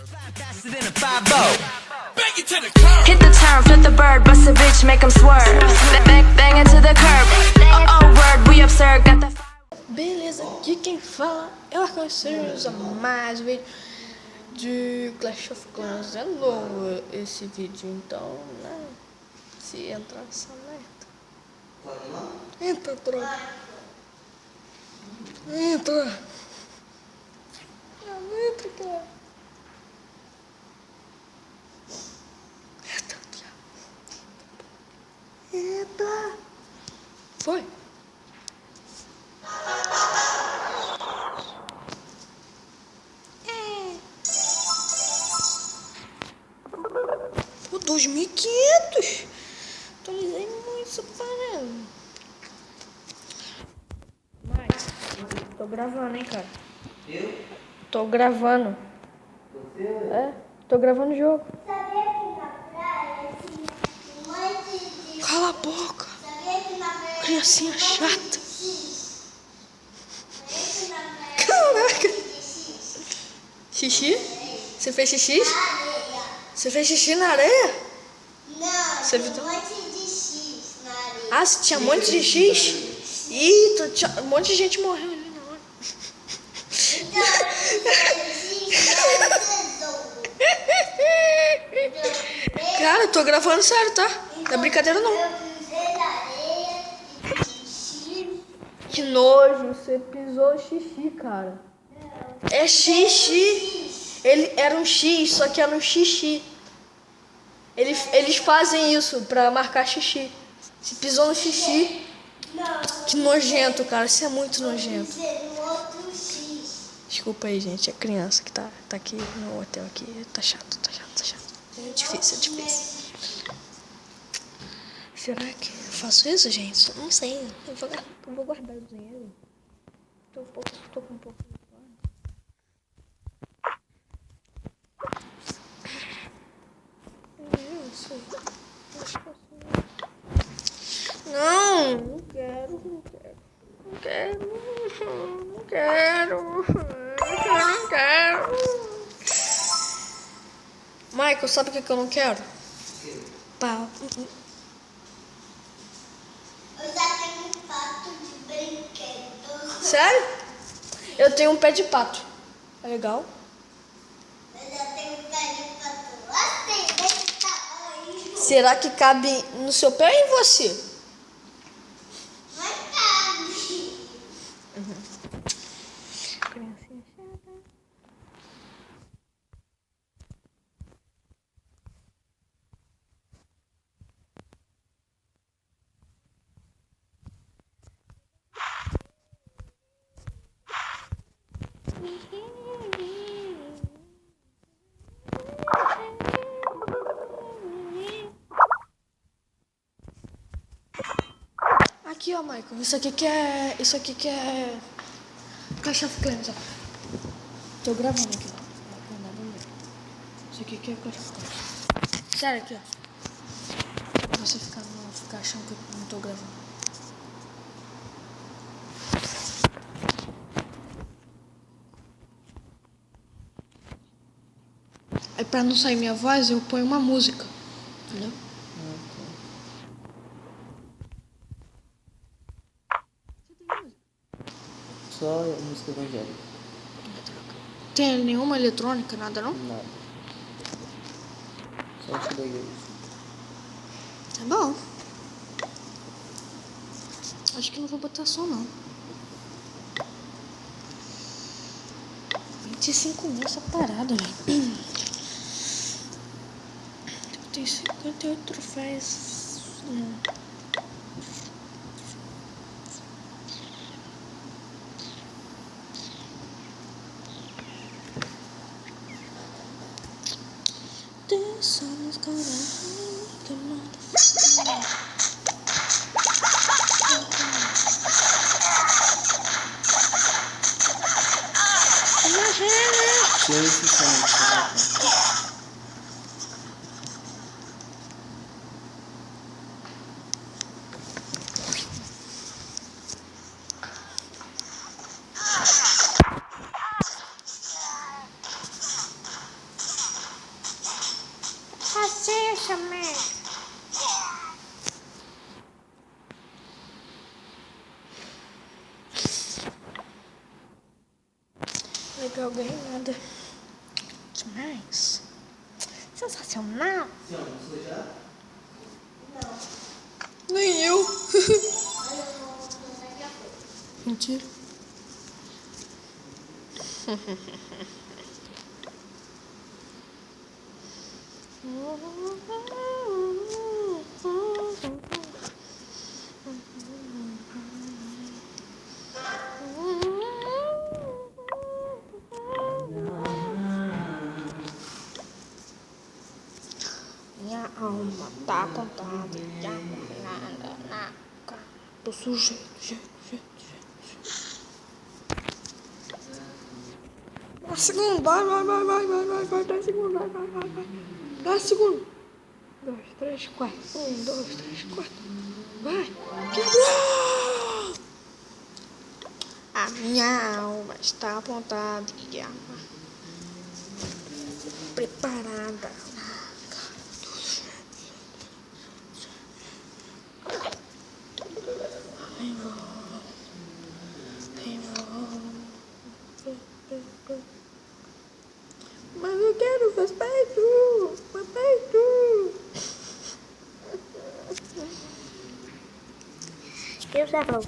Hit the turn, flip the bird, bust a bitch, make him swerve. Bang it to the curb. Oh, word, we absurd, got the. Beleza, aqui quem fala é o Arcanjo, sejam mais um vídeo de Clash of Clans. É novo esse vídeo, então, né? Se entrar essa merda. Entra, droga. Entra. Entra, cara. Eita! Foi! Pô, 2.500! Atualizei muito essa parada. Mas, tô gravando, hein, cara? Eu? Tô gravando. Você? É? Tô gravando o jogo. Sabia que na praia tinha um monte de... Cala a boca! Sabia que na praia Criancinha tinha um monte chata. de X? Sabia que na praia Caraca! tinha um monte de X? Xixi? Você fez xixi? Areia. Você fez xixi na areia? Não, Você tinha viu? um monte de X na areia. Ah, você tinha um monte de X? Ih, um monte de gente morreu ali na hora. Então, X não tesouro. Cara, eu tô gravando sério, tá? Não é brincadeira não. Eu pisei na areia e fiz X. Que nojo, você pisou xixi, cara. É xixi. Ele era um X, só que era um xixi. Eles fazem isso pra marcar xixi. Você pisou no xixi. Não, Que nojento, cara. Isso é muito nojento. pisei no outro X. Desculpa aí, gente. É criança que tá aqui no hotel aqui. Tá chato. É difícil. Será que eu faço isso, gente? Não sei. Eu vou guardar o dinheiro. Tô com um pouco. Não quero. Michael, sabe o que eu não quero? Pau. Eu já tenho um pato de brinquedo. Sério? Eu tenho um pé de pato. É legal? Eu já tenho um pé de pato. Assim, desse tamanho. Será que cabe no seu pé ou em você? Mas cabe. Criancinha chata. Aqui, ó, Michael. Isso aqui que é Clash of Clans, ó. Tô gravando aqui, ó. Isso aqui que é Clash of Clans. Sério aqui, ó. Pra você não ficar achando que eu não tô gravando. Aí pra não sair minha voz, eu ponho uma música. Entendeu? Só música evangélica. Tem nenhuma eletrônica, nada não? Nada. Só isso da igreja. Tá bom. Acho que não vou botar som, não. 25 mil essa parada, velho. Tem 58 troféus. Não. The sun is gonna hide the motherfucker. Tinha esse som. chamei. Legal, ganhei nada. Demais. Sensacional. Você almoçou já? Nem eu. Mas eu vou almoçar daqui a pouco. Mentira. Minha alma tá apontada de amarrada na cara do sujeito. Dá segundo, vai, 10 segundos, vai. 10 segundos. 2, 3, 4. 1, 2, 3, 4. Vai, quebrou! A minha alma está apontada e preparada. Mas eu quero respeito! Eu já vou.